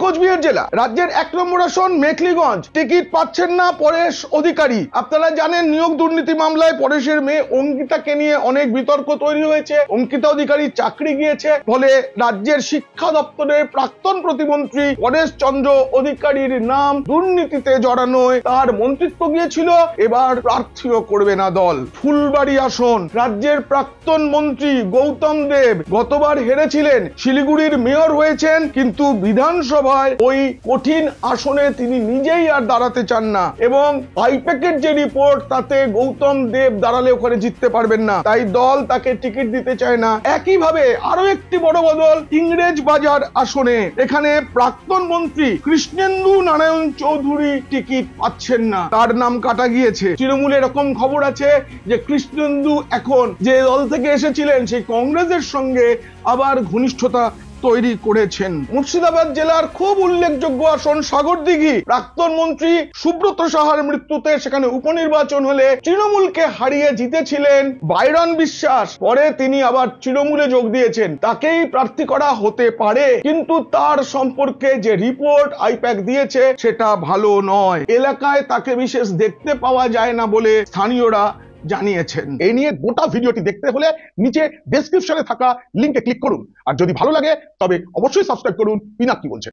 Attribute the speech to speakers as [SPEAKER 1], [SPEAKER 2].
[SPEAKER 1] কোচবিহার জেলা রাজ্যের 1 নম্বর আসন মেখলিগঞ্জ, টিকিট পাচ্ছেন না পরেশ অধিকারী। আপনারা জানেন নিয়োগ দুর্নীতি মামলায় পরেশের মেয়ে অঙ্কিতাকে নিয়ে অনেক বিতর্ক তৈরি হয়েছে। অঙ্কিতা অধিকারীর চাকরি গিয়েছে, ফলে রাজ্যের শিক্ষা দপ্তরের প্রাক্তন প্রতিমন্ত্রী পরেশ চন্দ্র অধিকারীর নাম দুর্নীতিতে জড়ানোয় তার মন্ত্রিত্ব গিয়েছিল, এবার প্রার্থীও করবে না দল। ফুলবাড়ি আসন, রাজ্যের প্রাক্তন মন্ত্রী গৌতম দেব গতবার হেরেছিলেন, শিলিগুড়ির মেয়র হয়েছেন, কিন্তু বিধানসভায় ওই কঠিন আসনে তিনি নিজেই আর দাঁড়াতে চান না এবং আইপ্যাকের যে রিপোর্ট তাতে গৌতম দেব দাঁড়ালে ওখানে জিততে পারবেন না, তাই দল তাকে টিকিট দিতে চায় না। একইভাবে আরো একটি বড় বদল ইংরেজ বাজার আসনে, এখানে প্রাক্তন মন্ত্রী কৃষ্ণেন্দু নারায়ণ চৌধুরী টিকিট পাচ্ছেন না, তার নাম কাটা গিয়েছে। তৃণমূলে এরকম খবর আছে যে কৃষ্ণেন্দু এখন যে দল থেকে এসেছিলেন সেই কংগ্রেসের সঙ্গে আবার ঘনিষ্ঠতা তৈরি করেছেন। মুর্শিদাবাদ জেলার খুব উল্লেখযোগ্য আসন সাগরদিঘি, প্রাক্তন মন্ত্রী সুব্রত সাহার মৃত্যুতে সেখানে উপনির্বাচন হলে তৃণমূলকে হারিয়ে জিতেছিলেন বাইরন বিশ্বাস, পরে তিনি আবার তৃণমূলে যোগ দিয়েছেন, তাকেই প্রার্থী করা হতে পারে, কিন্তু তার সম্পর্কে যে রিপোর্ট আইপ্যাক দিয়েছে সেটা ভালো নয়। এলাকায় তাকে বিশেষ দেখতে পাওয়া যায় না বলে স্থানীয়রা জানিয়েছেন। এই নিয়ে গোটা ভিডিওটি দেখতে হলে নিচে ডেসক্রিপশনে থাকা লিংকে ক্লিক করুন, আর যদি ভালো লাগে তবে অবশ্যই সাবস্ক্রাইব করুন। পিনাক কি বলছেন।